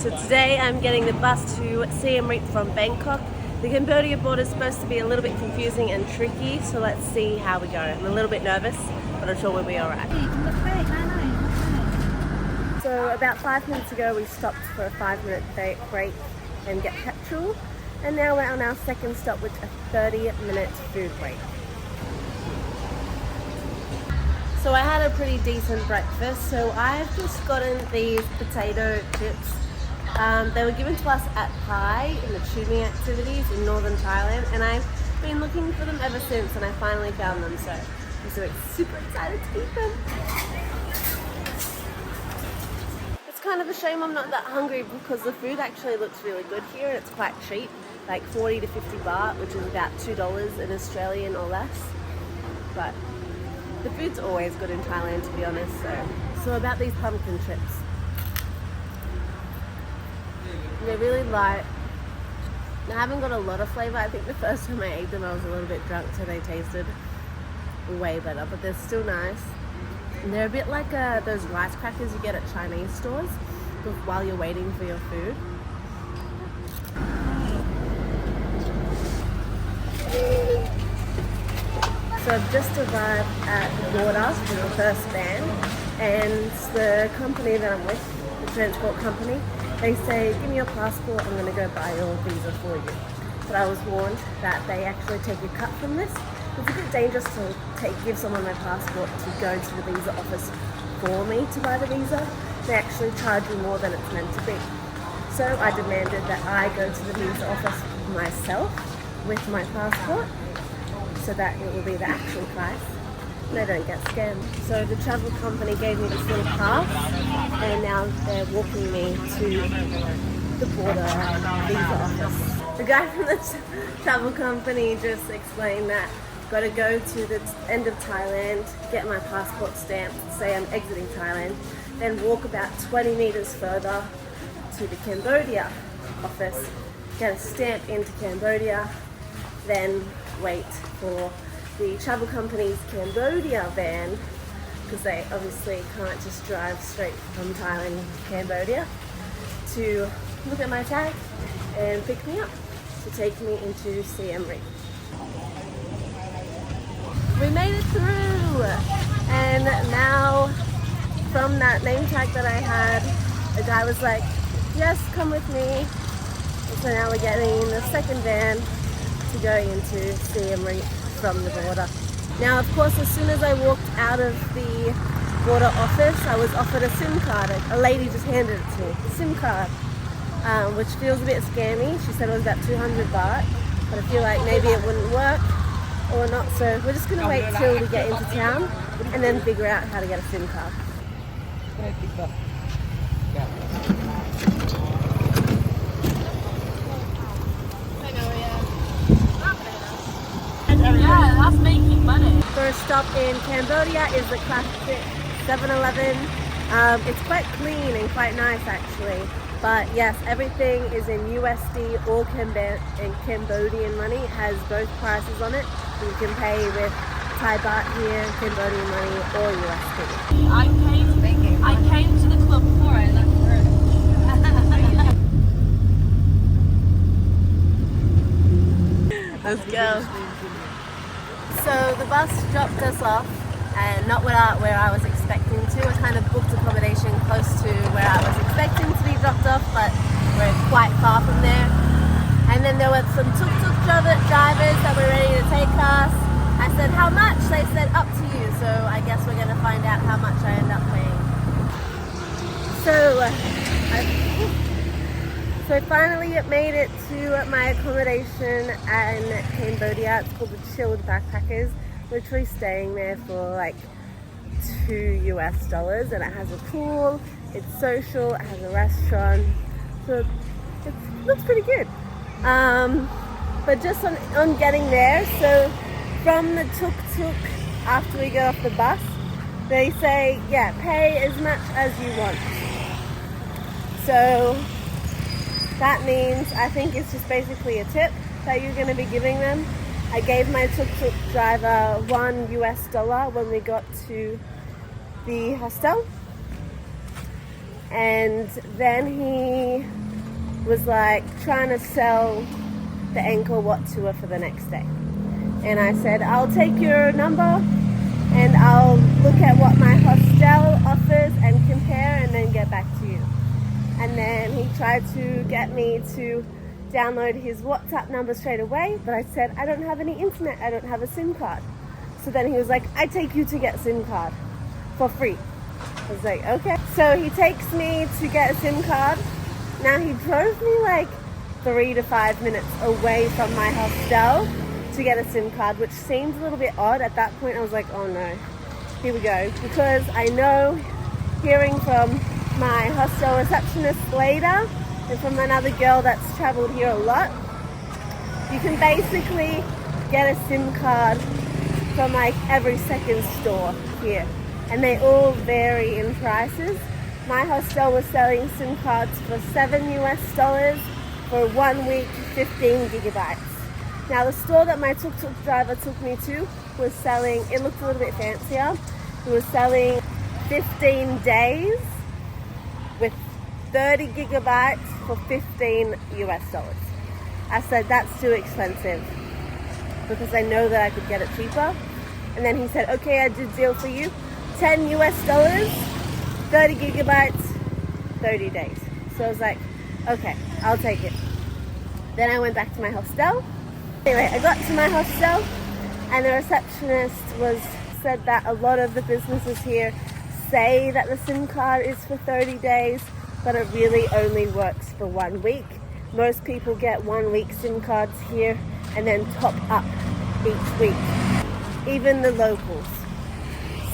So today I'm getting the bus to Siem Reap from Bangkok. The Cambodia border is supposed to be a little bit confusing and tricky, so let's see how we go. I'm a little bit nervous, but I'm sure we'll be alright. So about 5 minutes ago we stopped for a 5-minute break and get petrol, and now we're on our second stop with a 30-minute food break. So I had a pretty decent breakfast, so I've just gotten these potato chips. They were given to us at Pai in the tubing activities in northern Thailand, and I've been looking for them ever since, and I finally found them, so I'm super excited to eat them. It's kind of a shame I'm not that hungry because the food actually looks really good here and it's quite cheap, like 40 to 50 baht, which is about $2 in Australian or less. But the food's always good in Thailand, to be honest. So about these pumpkin chips. They're really light. They haven't got a lot of flavour. I think the first time I ate them I was a little bit drunk, so they tasted way better, but they're still nice. And they're a bit like those rice crackers you get at Chinese stores while you're waiting for your food. So I've just arrived at the border for the first van, and the company that I'm with, the transport company, they say, give me your passport, I'm going to go buy your visa for you. But I was warned that they actually take a cut from this. It's a bit dangerous to give someone my passport to go to the visa office for me to buy the visa. They actually charge you more than it's meant to be. So I demanded that I go to the visa office myself with my passport, so that it will be the actual price and I don't get scammed. So the travel company gave me this little pass, and now they're walking me to the border visa office. The guy from the travel company just explained that I've got to go to the end of Thailand, get my passport stamped, say I'm exiting Thailand, then walk about 20 meters further to the Cambodia office, get a stamp into Cambodia, then wait for the travel company's Cambodia van, because they obviously can't just drive straight from Thailand to Cambodia, to look at my tag and pick me up to take me into Siem Reap. We made it through, and now from that name tag that I had, the guy was like, yes, come with me. And so now we're getting the second van to go into Siem Reap from the border. Now, of course, as soon as I walked out of the border office, I was offered a SIM card. A lady just handed it to me, a SIM card, which feels a bit scammy. She said it was about 200 baht, but I feel like maybe it wouldn't work or not. So we're just going to wait till we get into town and then figure out how to get a SIM card. Yeah, that's making money. First stop in Cambodia is the classic 7-Eleven. It's quite clean and quite nice actually. But yes, everything is in USD or Cambodian money. It has both prices on it. You can pay with Thai baht here, Cambodian money, or USD. I came to the club before I left work. Let's go. So the bus dropped us off, and not where I was expecting to. I kind of booked accommodation close to where I was expecting to be dropped off, but we're quite far from there. And then there were some tuk-tuk drivers that were ready to take us. I said, how much? They said, up to you. So I guess we're going to find out how much I end up paying. So finally it made it to my accommodation in Cambodia. It's called the Chilled Backpackers. Literally staying there for like $2 and it has a pool, it's social, it has a restaurant, so it looks pretty good. But just on getting there, so from the tuk-tuk after we get off the bus, they say, yeah, pay as much as you want. So that means, I think it's just basically a tip that you're going to be giving them. I gave my tuk-tuk driver $1 when we got to the hostel. And then he was like trying to sell the Angkor Wat tour for the next day. And I said, I'll take your number and I'll look at what my hostel offers and compare and then get back to you. And then he tried to get me to download his WhatsApp number straight away, but I said, I don't have any internet, I don't have a SIM card. So then he was like, I take you to get a SIM card for free. I was like, okay. So he takes me to get a SIM card. Now he drove me like 3 to 5 minutes away from my hostel to get a SIM card, which seemed a little bit odd. At that point I was like, oh no, here we go. Because I know, hearing from my hostel receptionist later and from another girl that's traveled here a lot, you can basically get a SIM card from like every second store here, and they all vary in prices. My hostel was selling SIM cards for $7 for 1 week, 15 gigabytes. Now the store that my tuk-tuk driver took me to was selling, it looked a little bit fancier, it was selling 15 days with 30 gigabytes for $15. I said, that's too expensive, because I know that I could get it cheaper. And then he said, okay, I did deal for you, $10, 30 gigabytes, 30 days. So I was like, okay, I'll take it. Then I went back to my hostel. Anyway, I got to my hostel and the receptionist said that a lot of the businesses here say that the SIM card is for 30 days, but it really only works for 1 week. Most people get 1 week SIM cards here and then top up each week, even the locals.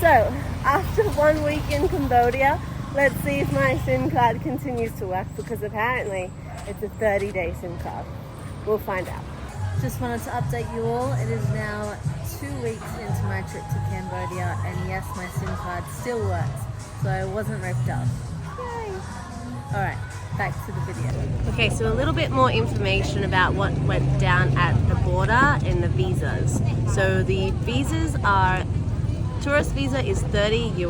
So after 1 week in Cambodia, let's see if my SIM card continues to work, because apparently it's a 30-day SIM card. We'll find out. Just wanted to update you all. It is now 2 weeks into my trip to Cambodia, and yes, my SIM card still works, so I wasn't ripped off. Yay! Alright, back to the video. Okay, so a little bit more information about what went down at the border and the visas. So the visas are, tourist visa is $30,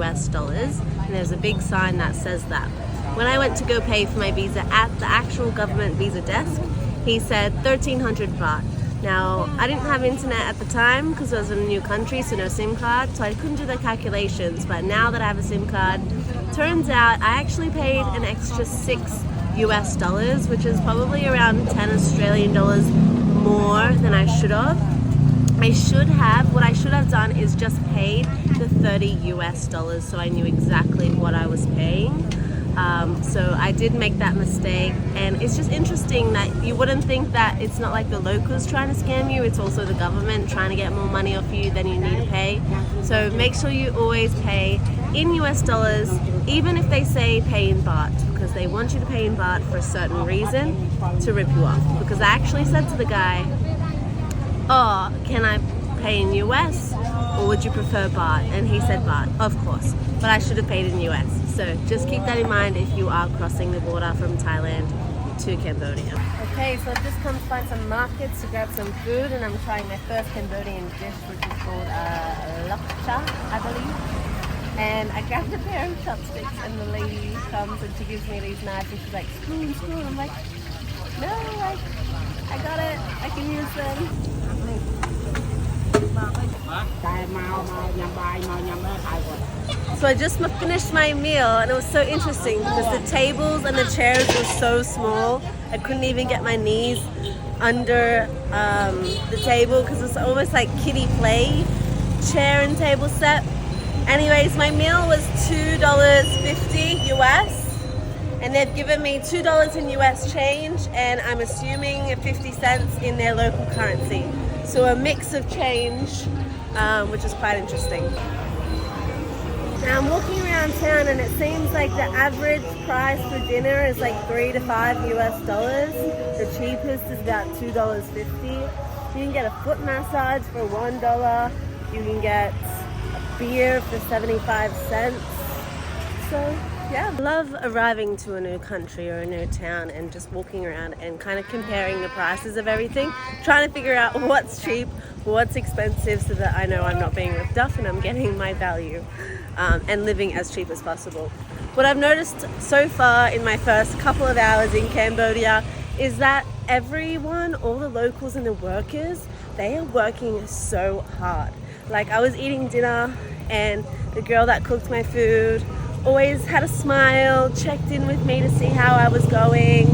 and there's a big sign that says that. When I went to go pay for my visa at the actual government visa desk, he said 1,300 baht. Now, I didn't have internet at the time because I was in a new country, so no SIM card, so I couldn't do the calculations. But now that I have a SIM card, turns out I actually paid an extra $6, which is probably around 10 Australian dollars more than I should have. What I should have done is just paid the $30, so I knew exactly what I was paying. So I did make that mistake, and it's just interesting that you wouldn't think that it's not like the locals trying to scam you, it's also the government trying to get more money off you than you need to pay. So make sure you always pay in US dollars, even if they say pay in baht, because they want you to pay in baht for a certain reason, to rip you off. Because I actually said to the guy, oh, can I pay in US or would you prefer baht? And he said baht, of course, but I should have paid in US. So just keep that in mind if you are crossing the border from Thailand to Cambodia. Okay, so I've just come to find some markets to grab some food, and I'm trying my first Cambodian dish, which is called lakcha, I believe. And I grabbed a pair of chopsticks, and the lady comes and she gives me these knives and she's like, spoon, spoon. I'm like, no, like, I got it, I can use them. So I just finished my meal, and it was so interesting because the tables and the chairs were so small. I couldn't even get my knees under the table because it's almost like kiddie play chair and table set. Anyways, my meal was $2.50 US, and they've given me $2 in US change, and I'm assuming 50 cents in their local currency. So a mix of change, which is quite interesting. Now I'm walking around town, and it seems like the average price for dinner is like $3 to $5 US. The cheapest is about $2.50. You can get a foot massage for $1. You can get a beer for 75 cents. So yeah, I love arriving to a new country or a new town and just walking around and kind of comparing the prices of everything, trying to figure out what's cheap, what's expensive, so that I know I'm not being ripped off and I'm getting my value and living as cheap as possible. what I've noticed so far in my first couple of hours in Cambodia is that everyone, all the locals and the workers, they are working so hard. Like, I was eating dinner and the girl that cooked my food always had a smile, checked in with me to see how I was going,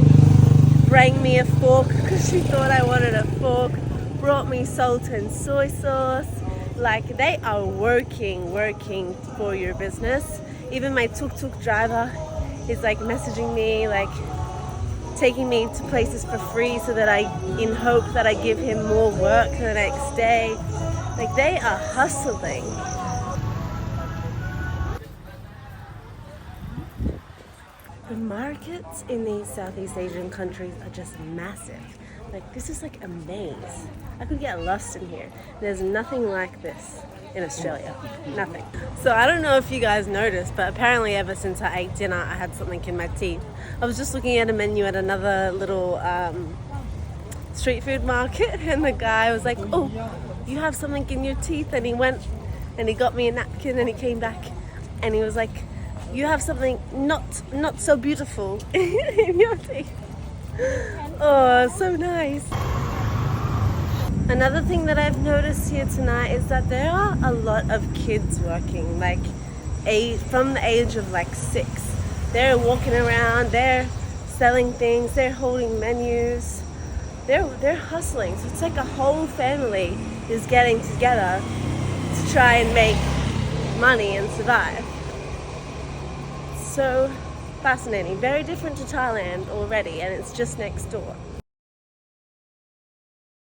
bring me a fork because she thought I wanted a fork, brought me salt and soy sauce. Like, they are working for your business. Even my tuk-tuk driver is like messaging me, like taking me to places for free so that in hope that I give him more work the next day. Like, they are hustling. The markets in these Southeast Asian countries are just massive. Like, this is like a maze. I could get lost in here. There's nothing like this in Australia. Nothing. So I don't know if you guys noticed, but apparently ever since I ate dinner, I had something in my teeth. I was just looking at a menu at another little street food market, and the guy was like, "Oh, you have something in your teeth," and he went and he got me a napkin and he came back and he was like, "You have something not so beautiful in your teeth." Oh, so nice. Another thing that I've noticed here tonight is that there are a lot of kids working, like from the age of like 6. They're walking around, they're selling things, they're holding menus, they're hustling. So it's like a whole family is getting together to try and make money and survive. So fascinating. Very different to Thailand already, and it's just next door.